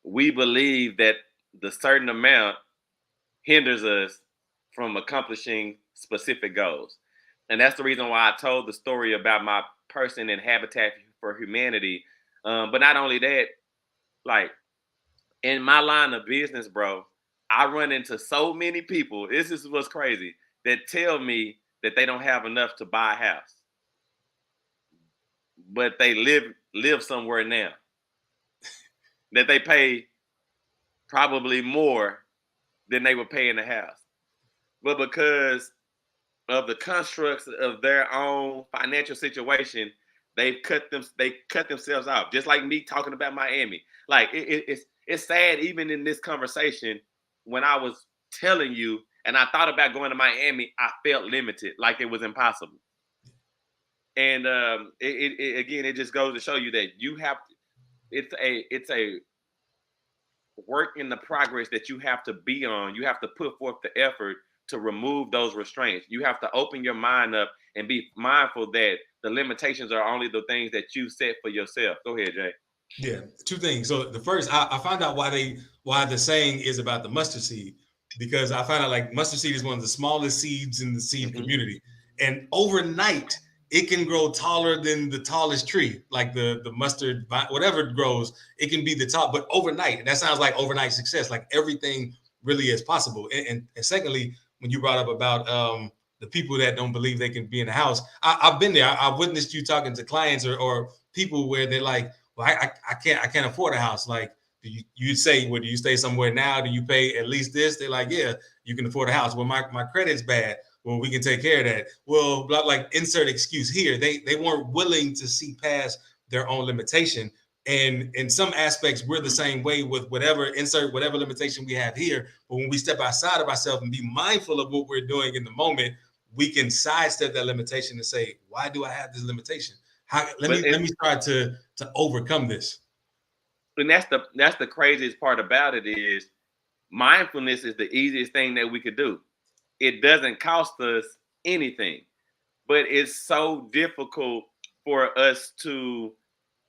We believe that the certain amount hinders us from accomplishing specific goals. And that's the reason why I told the story about my person in Habitat for Humanity. But not only that, like, in my line of business, bro, I run into so many people. This is what's crazy, that tell me that they don't have enough to buy a house, but they live somewhere now that they pay probably more than they would pay in the house. But because of the constructs of their own financial situation, they cut themselves off. Just like me talking about Miami. Like, it's sad, even in this conversation, when I was telling you and I thought about going to Miami, I felt limited, like it was impossible. And again, it just goes to show you that you have to, it's a work in the progress that you have to be on. You have to put forth the effort to remove those restraints. You have to open your mind up and be mindful that the limitations are only the things that you set for yourself. Go ahead, Jay. Yeah, two things. So the first, I found out why the saying is about the mustard seed, because I found out like mustard seed is one of the smallest seeds in the seed community, and overnight it can grow taller than the tallest tree, like the mustard, whatever it grows, it can be the top. But overnight, and that sounds like overnight success. Like everything really is possible. And secondly, when you brought up about the people that don't believe they can be in the house, I've been there. I witnessed you talking to clients or people where they're like, well, I can't afford a house. Like, you say, well, do you stay somewhere now? Do you pay at least this? They're like, yeah, you can afford a house. Well, my credit's bad. Well, we can take care of that. Well, like insert excuse here. They weren't willing to see past their own limitation. And in some aspects, we're the same way with whatever limitation we have here. But when we step outside of ourselves and be mindful of what we're doing in the moment, we can sidestep that limitation and say, why do I have this limitation? Let me start to overcome this. And that's the craziest part about it is mindfulness is the easiest thing that we could do. It doesn't cost us anything, but it's so difficult for us to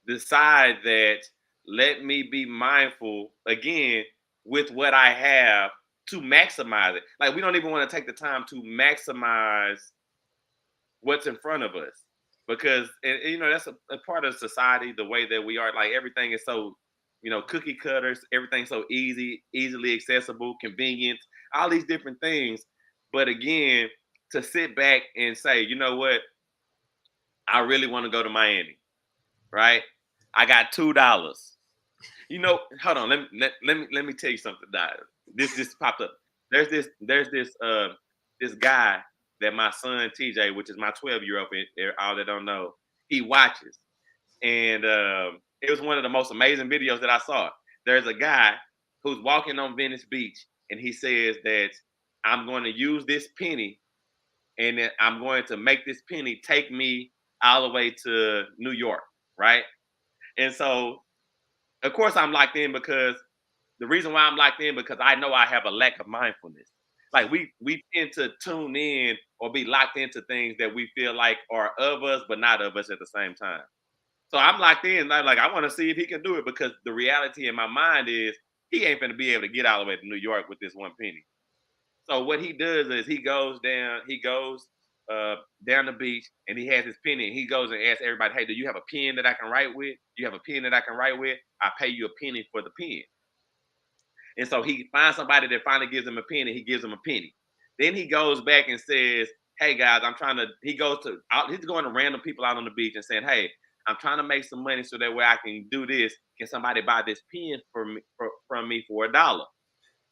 decide that let me be mindful again with what I have to maximize it. Like, we don't even want to take the time to maximize what's in front of us, because that's a part of society, the way that we are. Like, everything is so cookie cutters, everything's so easily accessible, convenient, all these different things. But again, to sit back and say, you know what, I really want to go to Miami, right? I got $2. Hold on, let me tell you something. This just popped up. There's this guy that my son TJ, which is my 12-year-old, all that don't know, he watches. And it was one of the most amazing videos that I saw. There's a guy who's walking on Venice Beach, and he says that I'm going to use this penny, and then I'm going to make this penny take me all the way to New York, right? And so, of course, I'm locked in, because the reason why I'm locked in, because I know I have a lack of mindfulness. Like, we tend to tune in or be locked into things that we feel like are of us, but not of us at the same time. So I'm locked in. I'm like, I want to see if he can do it, because the reality in my mind is he ain't going to be able to get all the way to New York with this one penny. So what he does is he goes down the beach, and he has his penny, and he goes and asks everybody, hey, do you have a pen that I can write with? Do you have a pen that I can write with? I pay you a penny for the pen. And so he finds somebody that finally gives him a penny. He gives him a penny. Then he goes back and says, hey guys, he's going to random people out on the beach and saying, hey, I'm trying to make some money so that way I can do this. Can somebody buy this pen from me for $1?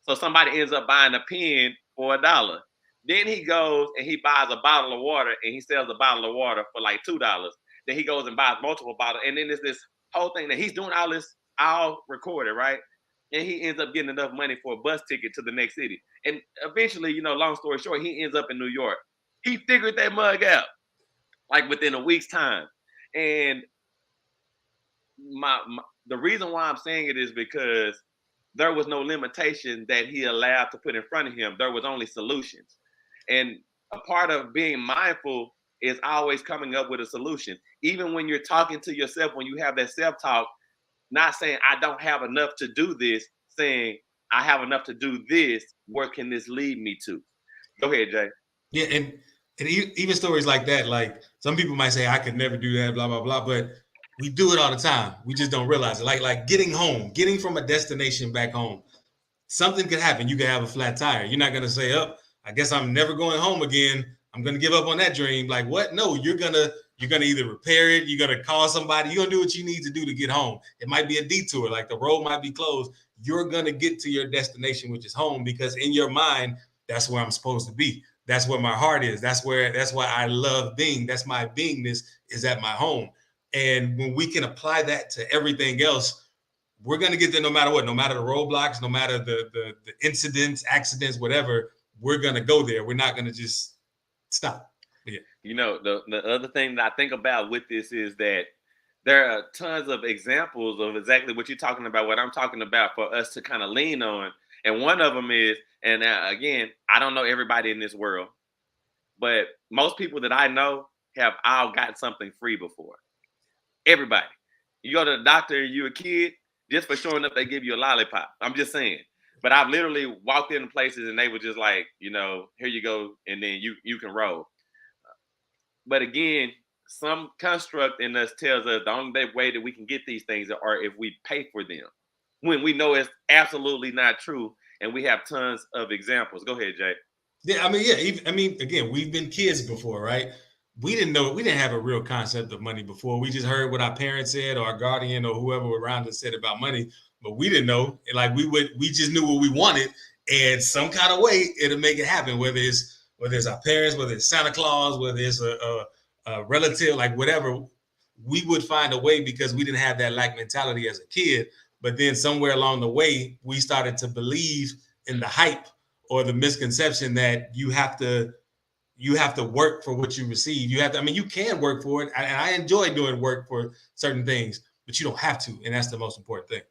So somebody ends up buying a pen for $1. Then he goes and he buys a bottle of water, and he sells a bottle of water for like $2. Then he goes and buys multiple bottles. And then there's this whole thing that he's doing all this, all recorded, right? And he ends up getting enough money for a bus ticket to the next city. And eventually, long story short, he ends up in New York. He figured that mug out like within a week's time. And the reason why I'm saying it is because there was no limitation that he allowed to put in front of him. There was only solutions. And a part of being mindful is always coming up with a solution. Even when you're talking to yourself, when you have that self-talk, not saying I don't have enough to do this, saying I have enough to do this. Where can this lead me to? Go ahead, Jay. Yeah, and even stories like that, like some people might say I could never do that, blah blah blah, but we do it all the time. We just don't realize it. Like getting home, getting from a destination back home. Something could happen. You could have a flat tire. You're not gonna say, "Oh, I guess I'm never going home again. I'm gonna give up on that dream." Like what? No, you're gonna either repair it. You're gonna call somebody. You're gonna do what you need to do to get home. It might be a detour, like the road might be closed. You're gonna get to your destination, which is home, because in your mind, that's where I'm supposed to be. That's where my heart is. That's why I love being. That's my beingness is at my home. And when we can apply that to everything else, we're going to get there no matter what, no matter the roadblocks, no matter the incidents, accidents, whatever, we're going to go there. We're not going to just stop. Yeah. You know, the other thing that I think about with this is that there are tons of examples of exactly what you're talking about, what I'm talking about for us to kind of lean on. And one of them is, and again, I don't know everybody in this world, but most people that I know have all gotten something free before. Everybody. You go to the doctor, you're a kid, just for showing up, they give you a lollipop. I'm just saying. But I've literally walked into places and they were just like, you know, here you go, and then you can roll. But again, some construct in us tells us the only way that we can get these things are if we pay for them, when we know it's absolutely not true. And we have tons of examples. Go ahead, Jay. Yeah, I mean, yeah. Again, we've been kids before, right? We didn't have a real concept of money before. We just heard what our parents said or our guardian or whoever around us said about money, but we didn't know. Like we just knew what we wanted, and some kind of way it'll make it happen. Whether it's our parents, whether it's Santa Claus, whether it's a relative, like whatever, we would find a way because we didn't have that lack mentality as a kid. But then somewhere along the way, we started to believe in the hype or the misconception that you have to work for what you receive. You have to, you can work for it. And I enjoy doing work for certain things, but you don't have to. And that's the most important thing.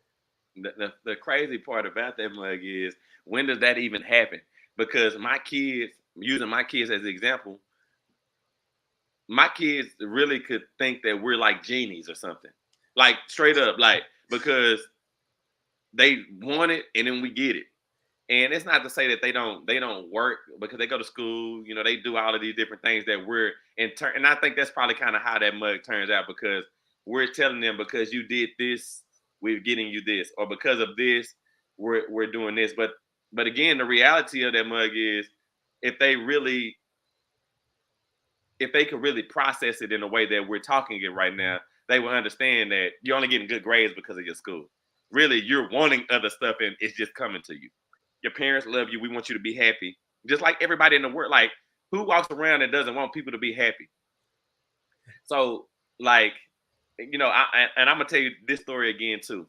The crazy part about that, Mug, is when does that even happen? Because my kids, using my kids as an example, my kids really could think that we're like genies or something. Like straight up, like, because they want it and then we get it. And it's not to say that they don't work, because they go to school, you know, they do all of these different things that we're in turn. And I think that's probably kind of how that mug turns out, because we're telling them, because you did this, we're getting you this, or because of this, we're doing this. But again, the reality of that mug is if they could really process it in a way that we're talking it right now, they will understand that you're only getting good grades because of your school. Really, you're wanting other stuff and it's just coming to you. Your parents love you. We want you to be happy. Just like everybody in the world. Like, who walks around and doesn't want people to be happy? So, like, you know, I'm going to tell you this story again, too.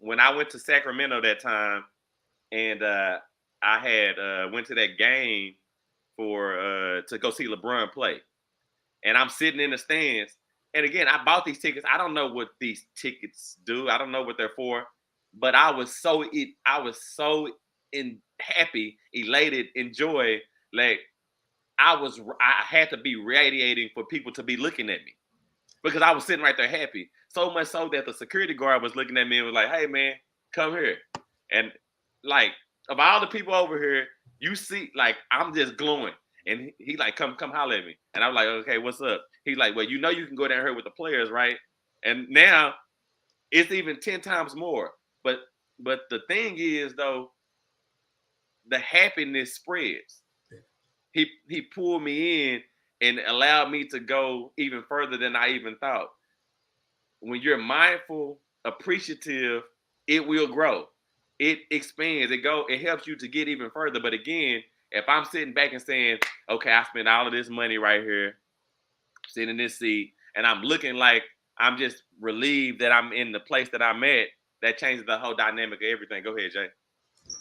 When I went to Sacramento that time, and I had went to that game to go see LeBron play. And I'm sitting in the stands. And again, I bought these tickets. I don't know what these tickets do. I don't know what they're for. But I was so happy, elated, enjoy. Like I had to be radiating for people to be looking at me, because I was sitting right there happy. So much so that the security guard was looking at me and was like, "Hey man, come here." And like, of all the people over here, you see, like, I'm just glowing. And he like, come holler at me. And I'm like, "Okay, what's up?" He's like, "Well, you know you can go down here with the players, right?" And now it's even 10 times more. But the thing is, though, the happiness spreads. He pulled me in and allowed me to go even further than I even thought. When you're mindful, appreciative, it will grow. It expands. It helps you to get even further. But again, if I'm sitting back and saying, "Okay, I spent all of this money right here, sitting in this seat," and I'm looking like I'm just relieved that I'm in the place that I'm at, that changes the whole dynamic of everything. Go ahead, Jay.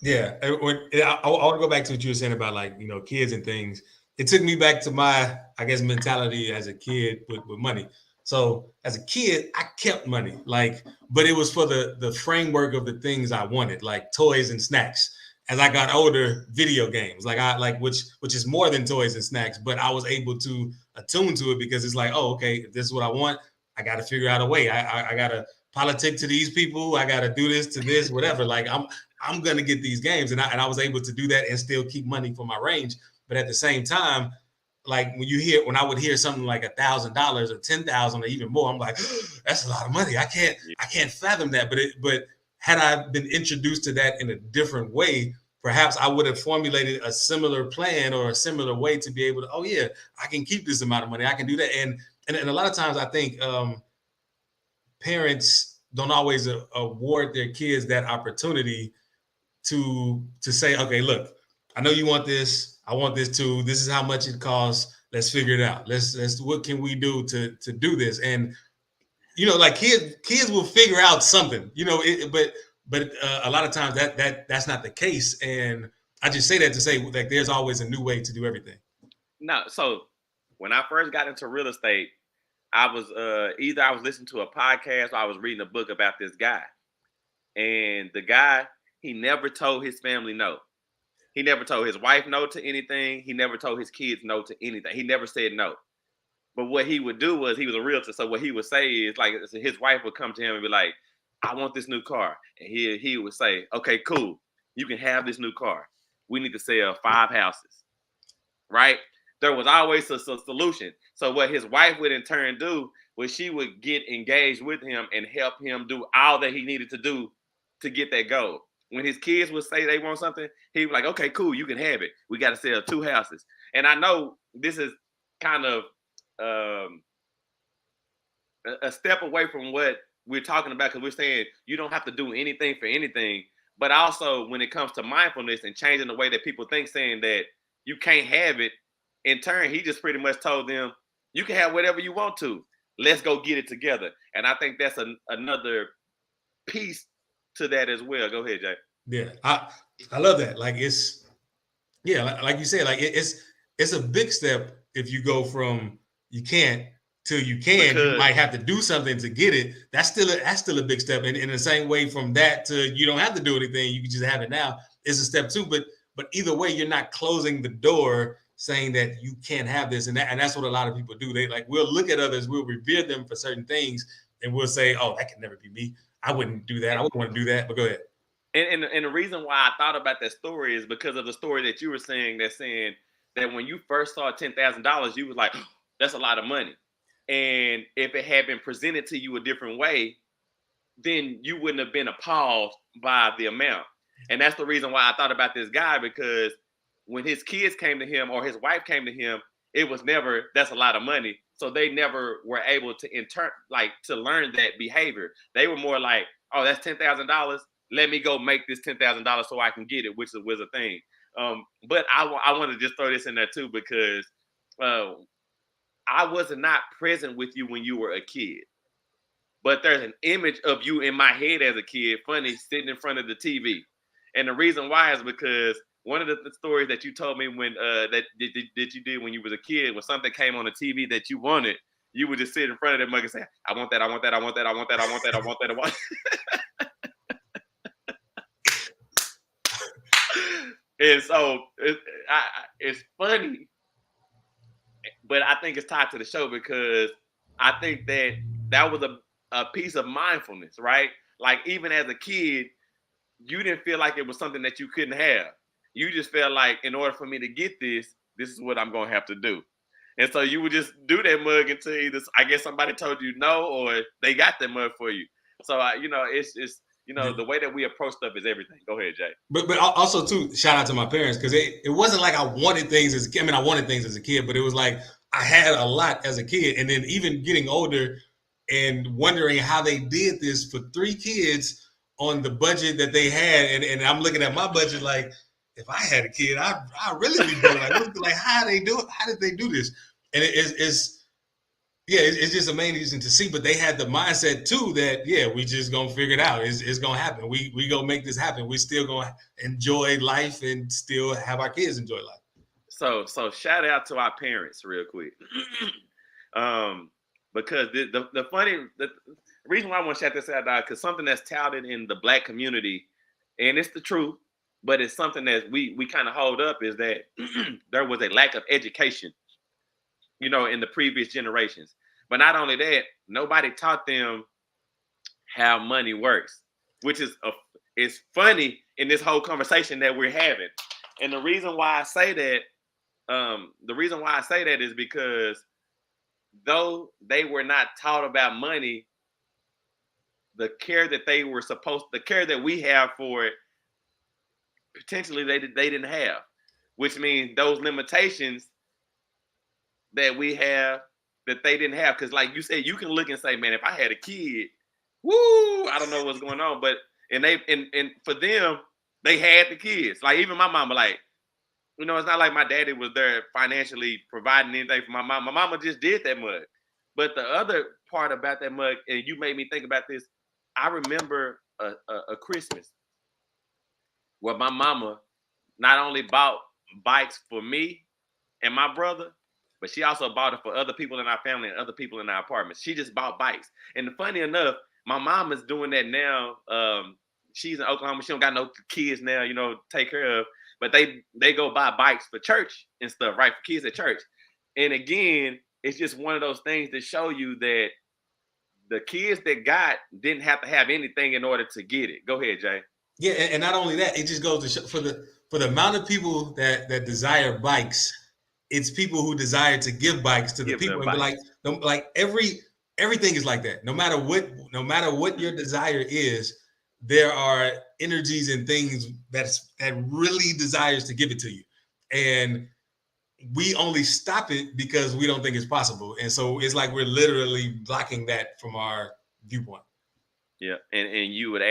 Yeah. I want to go back to what you were saying about, like, you know, kids and things. It took me back to my, I guess, mentality as a kid with money. So as a kid, I kept money, like, but it was for the framework of the things I wanted, like toys and snacks. As I got older, video games, like I like which is more than toys and snacks, but I was able to attune to it because it's like, oh, okay, if this is what I want, I got to figure out a way. I got to politic to these people. I got to do this to this, whatever. Like I'm gonna get these games, and I was able to do that and still keep money for my range. But at the same time, like when I would hear something like $1,000 or 10,000 or even more, I'm like, that's a lot of money. I can't fathom that. But had I been introduced to that in a different way, perhaps I would have formulated a similar plan or a similar way to be able to, oh yeah, I can keep this amount of money. I can do that. And a lot of times I think parents don't always award their kids that opportunity to say, okay, look, I know you want this. I want this too. This is how much it costs. Let's figure it out. Let's what can we do to do this? And like kids will figure out something. But a lot of times that's not the case. And I just say that to say like there's always a new way to do everything. No, so when I first got into real estate, I was either I was listening to a podcast or I was reading a book about this guy. And the guy, he never told his family no. He never told his wife no to anything. He never told his kids no to anything. He never said no. But what he would do was, he was a realtor. So what he would say is, like, his wife would come to him and be like, I want this new car. And he would say, okay, cool. You can have this new car. We need to sell 5 houses. Right? There was always a solution. So what his wife would in turn do was she would get engaged with him and help him do all that he needed to do to get that goal. When his kids would say they want something, he was like, okay, cool, you can have it. We got to sell 2 houses. And I know this is kind of a step away from what we're talking about, because we're saying you don't have to do anything for anything. But also when it comes to mindfulness and changing the way that people think, saying that you can't have it, in turn, he just pretty much told them, you can have whatever you want to. Let's go get it together. And I think that's another piece to that as well. Go ahead, Jay. Yeah, I love that. Like like you said, like it's a big step if you go from you can't to you can. You might have to do something to get it. That's still a big step. And in the same way, from that to you don't have to do anything, you can just have it now, is a step too. But either way, you're not closing the door saying that you can't have this, and that's what a lot of people do. They like, we'll look at others, we'll revere them for certain things, and we'll say, oh, that can never be me. I wouldn't do that. I wouldn't want to do that. But go ahead. And the reason why I thought about that story is because of the story that you were saying, that's saying that when you first saw $10,000, you was like, oh, that's a lot of money. And if it had been presented to you a different way, then you wouldn't have been appalled by the amount. And that's the reason why I thought about this guy, because when his kids came to him or his wife came to him, it was never, that's a lot of money. So they never were able to to learn that behavior. They were more like, oh, that's $10,000. Let me go make this $10,000 so I can get it, which was a thing. But I want to just throw this in there too, because I was not present with you when you were a kid. But there's an image of you in my head as a kid, funny, sitting in front of the TV. And the reason why is because one of the stories that you told me when that you did when you was a kid, when something came on the TV that you wanted, you would just sit in front of that mug and say, I want that, I want that, I want that, I want that, I want that, I want that, I want that. And so it's funny, but I think it's tied to the show, because I think that was a piece of mindfulness, right? Like, even as a kid, you didn't feel like it was something that you couldn't have. You just felt like, in order for me to get this is what I'm going to have to do. And so you would just do that mug until either, I guess, somebody told you no, or they got that mug for you. So, it's the way that we approach stuff is everything. Go ahead, Jay. But also, too, shout out to my parents, because it wasn't like I wanted things as a kid. I mean, I wanted things as a kid, but it was like I had a lot as a kid. And then even getting older and wondering how they did this for 3 kids on the budget that they had. And I'm looking at my budget like, if I had a kid, I really be doing like how did they do this? And it's just amazing to see. But they had the mindset too that we just gonna figure it out. It's gonna happen. We gonna make this happen. We still gonna enjoy life and still have our kids enjoy life. So shout out to our parents real quick. because the reason why I want to shout this out, because something that's touted in the Black community, and it's the truth, but it's something that we kind of hold up, is that there was a lack of education, in the previous generations. But not only that, nobody taught them how money works, which is funny in this whole conversation that we're having. And the reason why I say that is because though they were not taught about money, the care that we have for it, potentially they didn't have, which means those limitations that we have that they didn't have. Because like you said, you can look and say, man, if I had a kid, woo, I don't know what's going on. But and for them, they had the kids. Like even my mama, like, it's not like my daddy was there financially providing anything for my mom. My mama just did that mug. But the other part about that mug, and you made me think about this, I remember a Christmas where my mama not only bought bikes for me and my brother, but she also bought it for other people in our family and other people in our apartments. She just bought bikes. And funny enough, my mom is doing that now. She's in Oklahoma. She don't got no kids now, take care of. But they go buy bikes for church and stuff, right? For kids at church. And again, it's just one of those things that show you that the kids that didn't have to have anything in order to get it. Go ahead, Jay. Yeah, and not only that, it just goes to show for the amount of people that desire bikes, it's people who desire to give bikes to the people. And like everything is like that. No matter what your desire is, there are energies and things that really desires to give it to you. And we only stop it because we don't think it's possible. And so it's like we're literally blocking that from our viewpoint. Yeah. And you would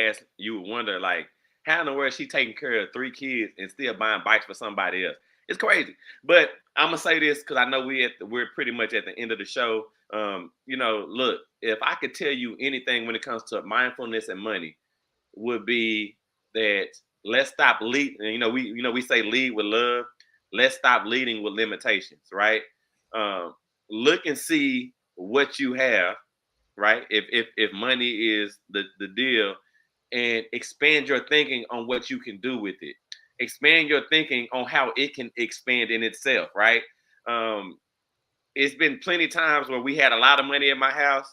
wonder, like, how in the world is she taking care of 3 kids and still buying bikes for somebody else? It's crazy. But I'm going to say this because I know we're pretty much at the end of the show. Look, if I could tell you anything when it comes to mindfulness and money, would be that let's stop leading. We say lead with love. Let's stop leading with limitations, right? Look and see what you have, right? If money is the deal, and expand your thinking on what you can do with it. Expand your thinking on how it can expand in itself, right? It's been plenty of times where we had a lot of money in my house,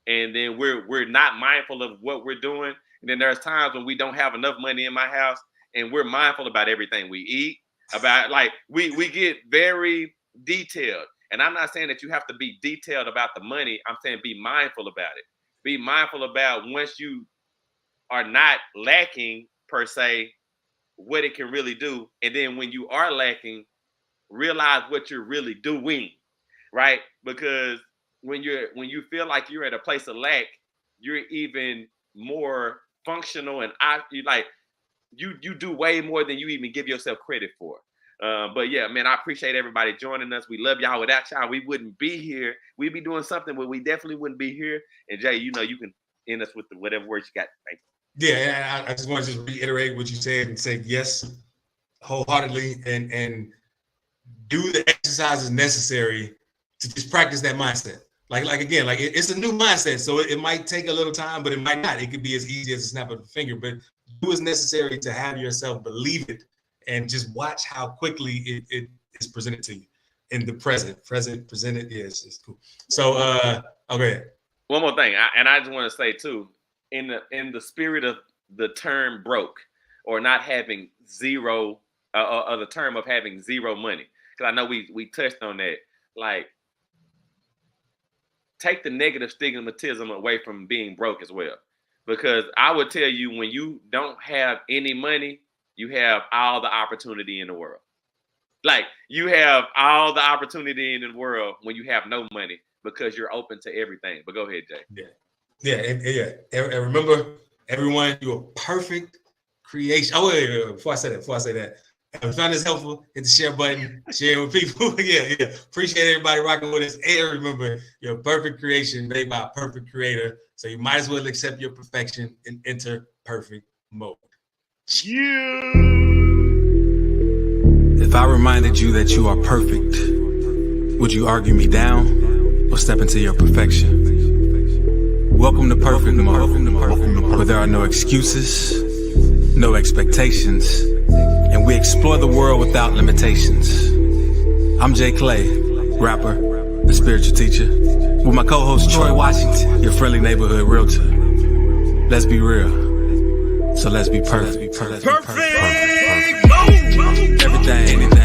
and then we're not mindful of what we're doing. And then there's times when we don't have enough money in my house, and we're mindful about everything we eat. About like we get very detailed. And I'm not saying that you have to be detailed about the money. I'm saying be mindful about it. Be mindful about once you are not lacking per se, what it can really do. And then when you are lacking, realize what you're really doing, right? Because when you feel like you're at a place of lack, you're even more functional, and you do way more than you even give yourself credit for. But yeah, man, I appreciate everybody joining us. We love y'all. Without y'all, we wouldn't be here. We'd be doing something, but we definitely wouldn't be here. And Jay, you can end us with whatever words you got. Thank you. Yeah, I just want to just reiterate what you said and say yes wholeheartedly, and do the exercises necessary to just practice that mindset. Like again, like it's a new mindset, so it might take a little time, but it might not. It could be as easy as a snap of the finger. But do what's necessary to have yourself believe it, and just watch how quickly it is presented to you in the present. Presented, yes, it's cool. So, okay. One more thing, I just want to say too, in the spirit of the term broke, or not having zero, or the term of having zero money, because I know we touched on that. Like, take the negative stigmatism away from being broke as well. Because I would tell you, when you don't have any money, you have all the opportunity in the world. Like, you have all the opportunity in the world when you have no money, because you're open to everything. But go ahead, Jay. Yeah. And remember, everyone, you're a perfect creation. Oh, wait. Before I say that, if you found this helpful, hit the share button, share it with people. Yeah. Appreciate everybody rocking with us. And remember, you're a perfect creation made by a perfect creator. So you might as well accept your perfection and enter perfect mode. If I reminded you that you are perfect, would you argue me down or step into your perfection. Welcome to Perfect where there are no excuses, no expectations, and we explore the world without limitations. I'm Jay Clay, rapper and spiritual teacher, with my co-host Troy Washington, your friendly neighborhood realtor. Let's be real, so let's be perfect. Everything